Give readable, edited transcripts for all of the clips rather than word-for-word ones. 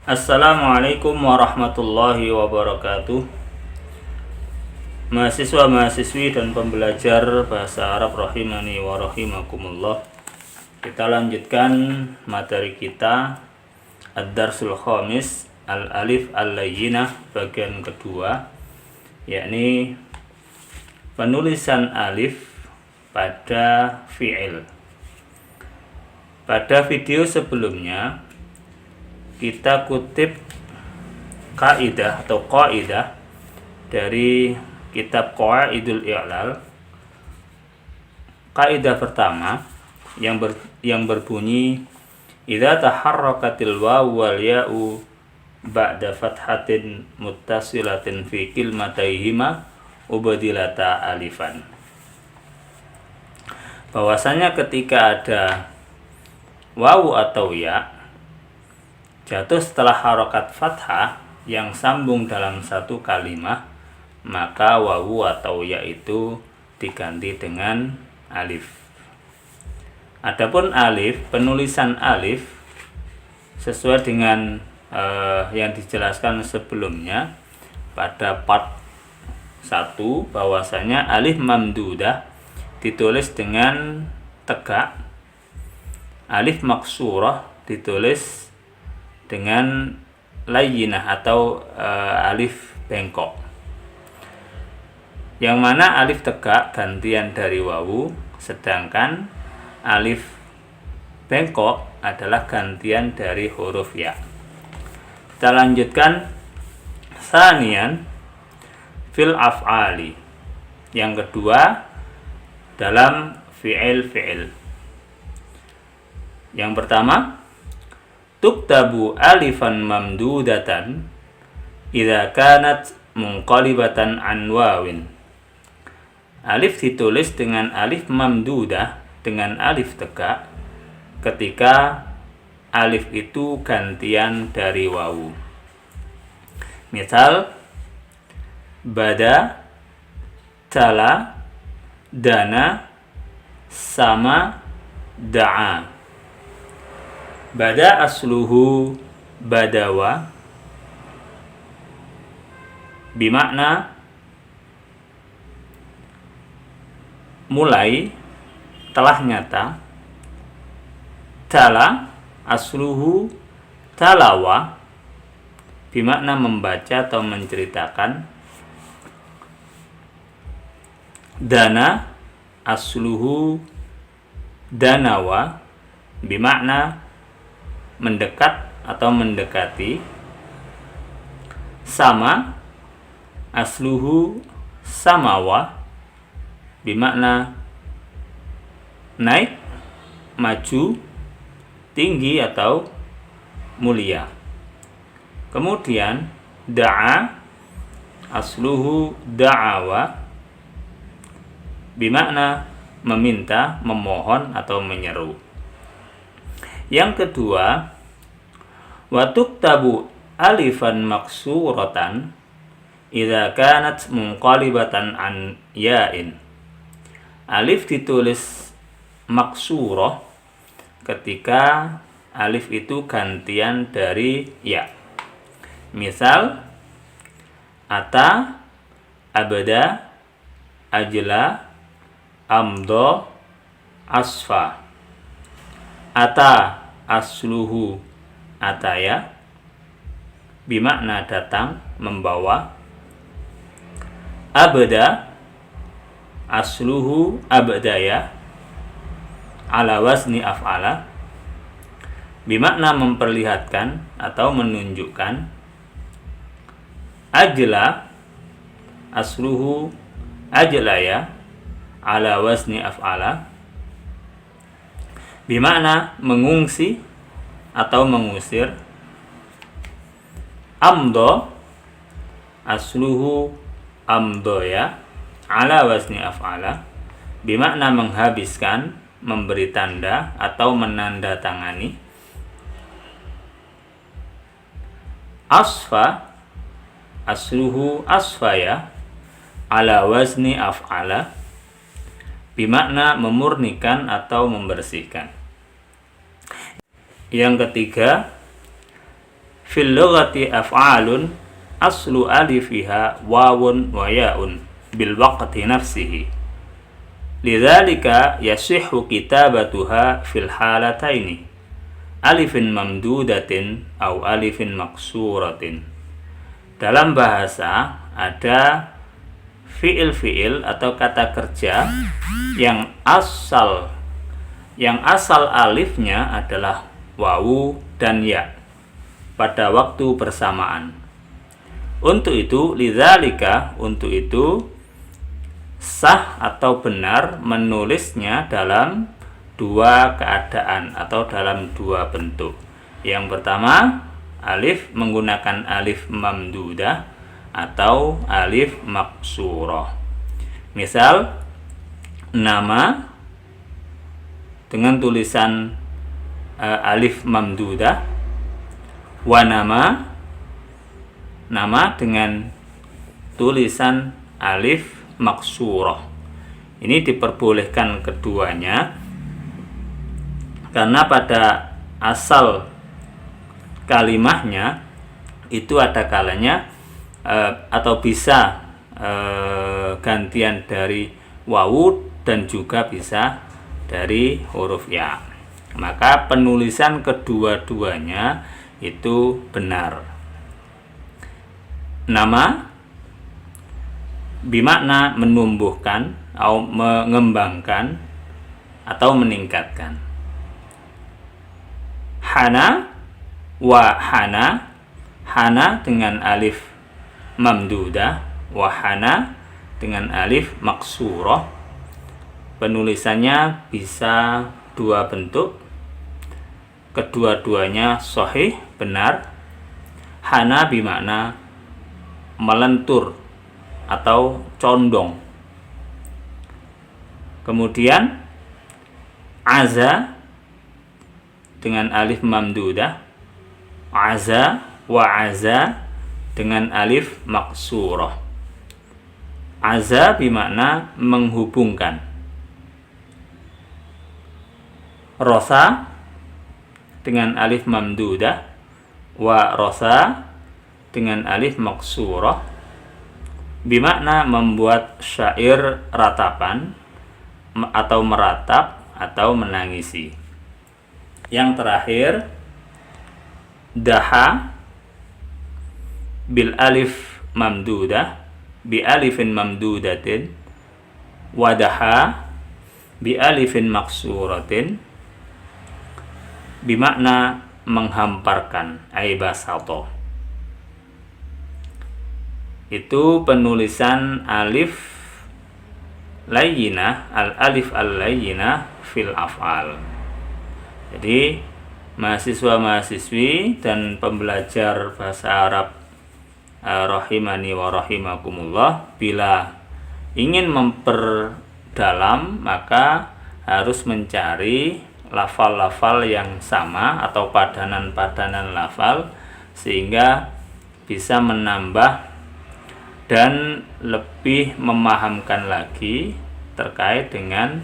Assalamualaikum warahmatullahi wabarakatuh. Mahasiswa-mahasiswi dan pembelajar bahasa Arab rahimani wa rahimakumullah. Kita lanjutkan materi kita Ad-Darsul Khamis Al-Alif Al-Layyinah bagian kedua, yakni penulisan alif pada fi'il. Pada video sebelumnya kita kutip kaidah atau qaidah dari kitab Qawaidul I'lal. Kaidah pertama yang berbunyi idza taharrakatil wawu wal ya'u ba'da fathatin muttasilatin fi kilmataihima ubadilata alifan. Bahwasanya ketika ada wawu atau ya jatuh setelah harokat fathah yang sambung dalam satu kalimat, maka wawu atau ya itu diganti dengan alif. Adapun alif, penulisan alif sesuai dengan yang dijelaskan sebelumnya pada part 1, bahwasanya alif mamdudah ditulis dengan tegak, alif maksurah ditulis dengan layyinah atau alif bengkok. Yang mana alif tegak gantian dari wawu, sedangkan alif bengkok adalah gantian dari huruf ya. Kita lanjutkan sanian fil af'ali. Yang kedua dalam fi'il. Yang pertama, tuktabu alifan mamdudatan idza kanat munqalibatan an wawin. Alif ditulis dengan alif mamdudah dengan alif tegak ketika alif itu gantian dari wawu. Misal bada, tala, dana, sama, da'a. Bada asluhu badawa bimakna mulai, telah nyata. Tala asluhu talawa bimakna membaca atau menceritakan. Dana asluhu danawa bimakna mendekat atau mendekati. Sama asluhu samawa bimakna naik, maju, tinggi atau mulia. Kemudian da'a asluhu da'awa bimakna meminta, memohon atau menyeru. Yang kedua, wa tuktabu alifan maksuratan idza kanat munqalibatan an ya'in. Alif ditulis maksurah ketika alif itu gantian dari ya. Misal ata, abada, ajla, amdo, asfa. Ata asluhu ataya bimakna datang, membawa. Abda asluhu abdaya ala wazni af'ala bimakna memperlihatkan atau menunjukkan. Ajla asluhu ajlaya ala wazni af'ala bimakna mengungsi atau mengusir. Amdo asluhu amdoya ala wazni af'ala bimakna menghabiskan, memberi tanda atau menandatangani. Asfa asluhu asfaya ala wazni af'ala bimakna memurnikan atau membersihkan. Yang ketiga, fil lughati af'alun aslu alifiha wawun wa ya'un bil waqti nafsihi. Lidzalika yasihhu kitabatuha fil halataini alifin mamdudatin au alifin maksuratin. Dalam bahasa ada fiil-fiil atau kata kerja yang asal alifnya adalah wawu dan ya pada waktu bersamaan. Untuk itu sah atau benar menulisnya dalam dua keadaan atau dalam dua bentuk. Yang pertama, alif menggunakan alif mamdudah atau alif maksurah. Misal, nama dengan tulisan alif mamdudah, wa nama dengan tulisan alif maksurah. Ini diperbolehkan keduanya karena pada asal kalimahnya itu ada kalanya atau bisa gantian dari wawu dan juga bisa dari huruf ya. Maka penulisan kedua-duanya itu benar. Nama bermakna menumbuhkan atau mengembangkan atau meningkatkan. Hana wa hana dengan alif mamdudah, wa hana dengan alif maksurah. Penulisannya bisa dua bentuk, kedua-duanya sahih, benar. Hana bermakna melentur atau condong. Kemudian aza dengan alif mamdudah, aza wa aza dengan alif maksurah. Aza bermakna menghubungkan. Rosa dengan alif mamdudah, wa rosa dengan alif maksurah, bermakna membuat syair ratapan atau meratap atau menangisi. Yang terakhir, daha bil alif mamdudah bi alifin mamdudatin, wadaha bi alifin maksuratin, bermakna menghamparkan, ay basato. Itu penulisan alif layyinah, al-alif al-layyinah fil af'al. Jadi mahasiswa-mahasiswi dan pembelajar bahasa Arab rahimani wa rahimakumullah, bila ingin memperdalam maka harus mencari lafal-lafal yang sama atau padanan-padanan lafal sehingga bisa menambah dan lebih memahamkan lagi terkait dengan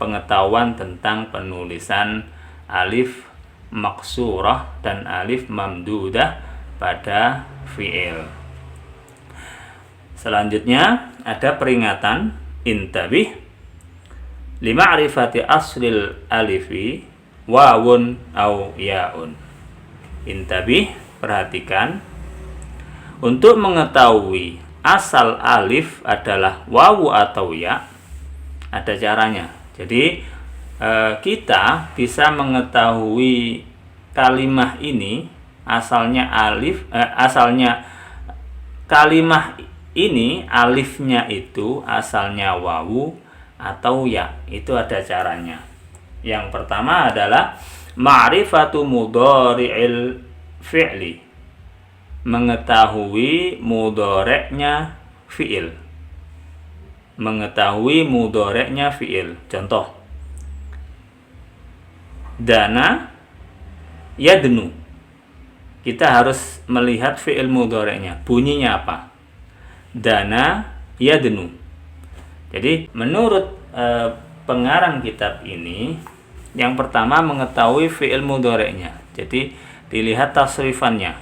pengetahuan tentang penulisan alif maksurah dan alif mamdudah pada fi'il. Selanjutnya ada peringatan, intabih lima'rifati aslil alifi wawun au ya'un. Intabih, perhatikan, untuk mengetahui asal alif adalah wawu atau ya, ada caranya. Jadi kita bisa mengetahui kalimah ini asalnya kalimah ini alifnya itu asalnya wawu atau ya. Itu ada caranya. Yang pertama adalah ma'rifatu mudhari'il fi'li, mengetahui mudhari'nya fi'il. Mengetahui mudhari'nya fi'il. Contoh, dana yadnu. Kita harus melihat fi'il mudhari'nya, bunyinya apa. Dana yadnu. Jadi menurut pengarang kitab ini, yang pertama mengetahui fi'il mudhari'nya. Jadi dilihat tasrifannya.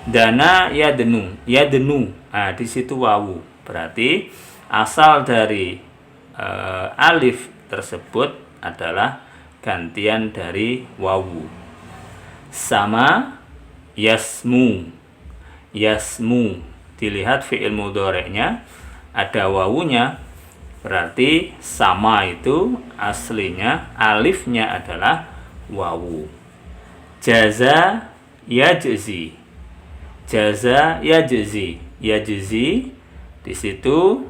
Dana yadnu, yadnu. Nah, di situ wawu. Berarti asal dari alif tersebut adalah gantian dari wawu. Sama yasmu. Yasmu. Dilihat fi'il mudhari'nya ada wawunya. Berarti sama itu aslinya alifnya adalah wawu. Jaza yajzi. Jaza yajzi. Yajzi di situ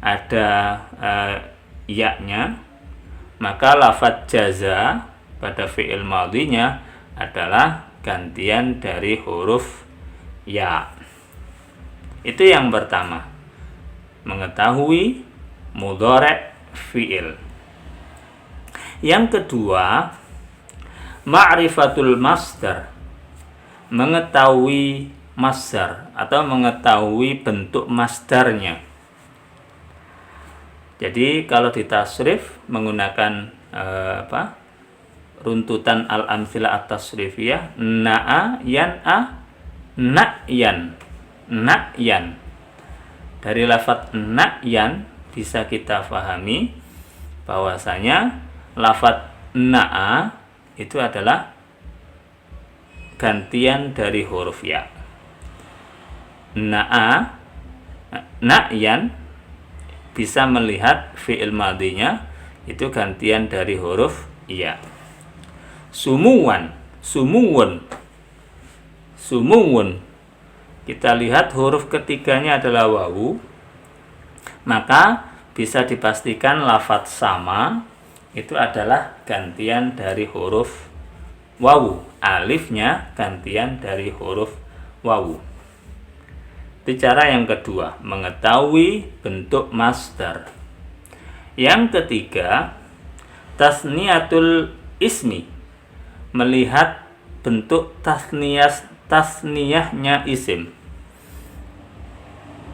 ada ya-nya, maka lafadz jaza pada fi'il madhinya adalah gantian dari huruf ya. Itu yang pertama, mengetahui mudhari' fi'il. Yang kedua, ma'rifatul masdar, mengetahui masdar atau mengetahui bentuk masdarnya. Jadi kalau ditasrif menggunakan runtutan al-amtsilah at-tasrifiyah, na'a, yan'a, na'yan. Na'yan. Dari lafadz na'yan bisa kita pahami bahwasanya lafadz na'a itu adalah gantian dari huruf ya. Na'a, na'yan bisa melihat fi'il madhinya itu gantian dari huruf ya. Sumuwan, sumuwun, sumuwun. Kita lihat huruf ketiganya adalah wawu, maka bisa dipastikan lafadz sama itu adalah gantian dari huruf wawu. Alifnya gantian dari huruf wawu. Itu cara yang kedua, mengetahui bentuk masdar. Yang ketiga, tasniyatul ismi, melihat bentuk tasniyahnya isim.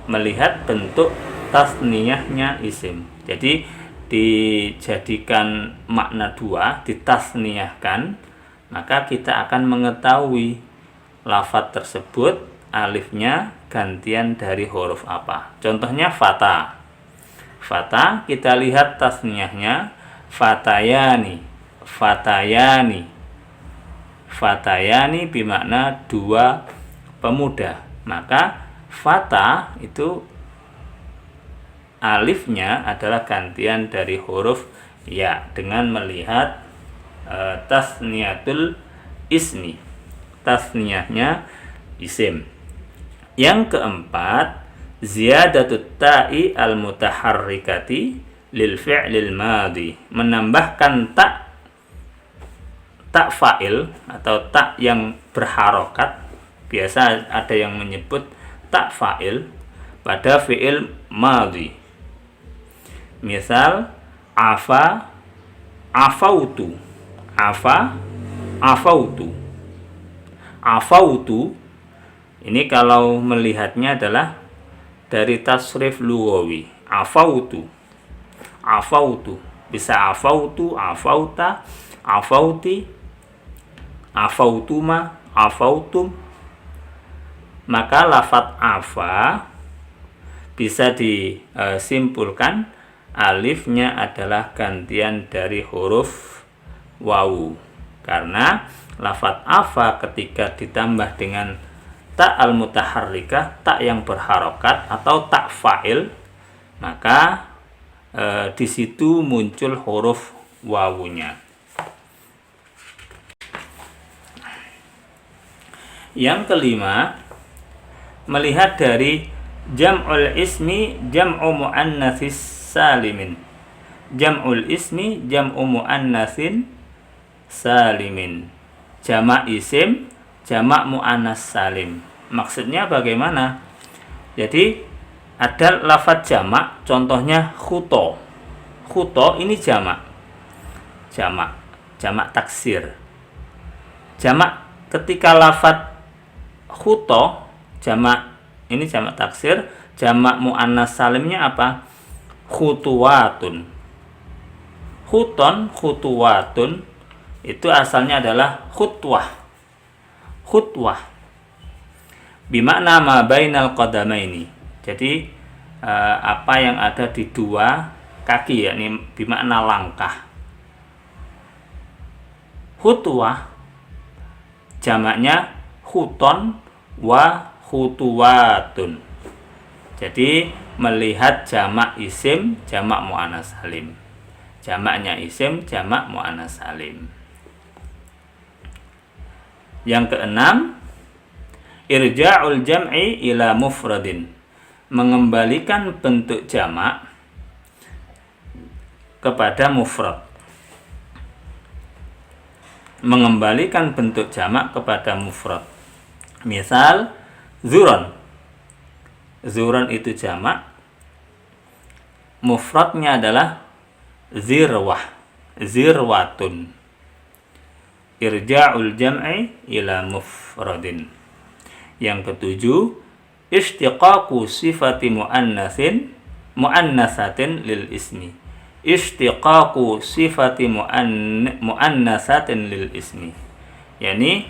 Melihat bentuk tasniyahnya isim. Jadi dijadikan makna dua, ditasniyahkan, maka kita akan mengetahui lafadz tersebut alifnya gantian dari huruf apa. Contohnya fata. Fata kita lihat tasniyahnya fatayani. Fatayani. Fatayani bermakna dua pemuda. Maka fata itu alifnya adalah gantian dari huruf ya dengan melihat tasniyatul ismi. Tasniyahnya isim. Yang keempat, ziyadatut ta'i al-mutaharrikati lil fi'lil madhi, menambahkan tak fa'il atau tak yang berharokat. Biasa ada yang menyebut tak fa'il pada fi'il madhi. Misal afa, afautu. Afa, afautu. Afautu ini kalau melihatnya adalah dari tasrif lughawi. Afautu. Afautu. Bisa afautu, afauta, afauti, afautuma, afautum. Maka lafadz afa bisa disimpulkan alifnya adalah gantian dari huruf wawu. Karena lafadz afa ketika ditambah dengan tak al-mutaharrikah, tak yang berharokat atau tak fa'il, maka di situ muncul huruf wawunya. Yang kelima, melihat dari jam'ul ismi jam'u muannatsis salimin. Jam'ul ismi jam'u muannatsin salimin. Jamak isim jamak muannas salim. Maksudnya bagaimana? Jadi ada lafadz jamak, contohnya khuto. Khuto ini jamak. Jamak taksir. Jamak ketika lafadz khuto jamak ini jamak taksir, jamak muannas salimnya apa? Khutuwatun. Khuton, khutuwatun itu asalnya adalah khutwah. khutwah bimakna ma bainal qadamaini. Jadi apa yang ada di dua kaki, yakni bimakna langkah. Khutwah jamaknya khuton wa khutuwatun. Jadi melihat jamak isim, jamak muannas salim. Jamaknya isim, jamak muannas salim. Yang keenam, irja'ul jam'i ila mufradin. Mengembalikan bentuk jamak kepada mufrad. Mengembalikan bentuk jamak kepada mufrad. Misal zuron. Zuron itu jamak, mufradnya adalah zirwah, zirwatun. Irja'ul jam'i ila mufradin. Yang ketujuh, istiqaqu sifati muannasatin lil ismi. Istiqaqu sifati muannasatin lil ismi. Yani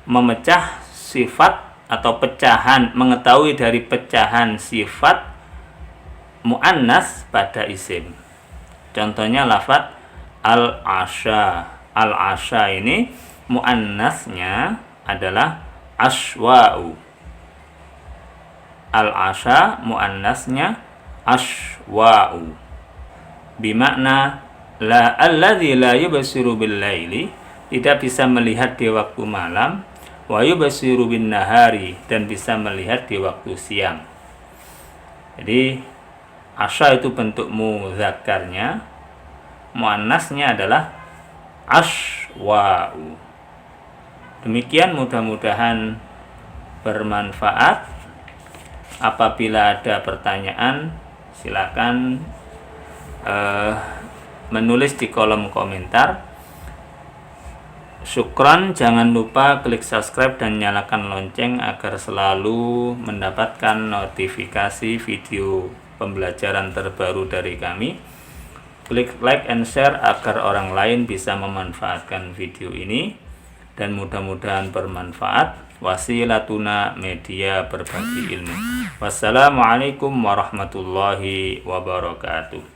memecah sifat atau pecahan, mengetahui dari pecahan sifat muannas pada isim. Contohnya lafaz al-asha. Al-asha ini muannasnya adalah aswa'u. Al-asha muannasnya aswa'u. Bimakna la alladzi la yubsiru bil laili, tidak bisa melihat di waktu malam, wa yubsiru bin nahari, dan bisa melihat di waktu siang. Jadi asya itu bentuk mudzakarnya, muannasnya adalah aswa'u. Demikian, mudah-mudahan bermanfaat. Apabila ada pertanyaan, silakan menulis di kolom komentar. Syukran, jangan lupa klik subscribe dan nyalakan lonceng agar selalu mendapatkan notifikasi video pembelajaran terbaru dari kami. Klik like and share agar orang lain bisa memanfaatkan video ini, dan mudah-mudahan bermanfaat. Wasilatuna media berbagi ilmu. Wassalamualaikum warahmatullahi wabarakatuh.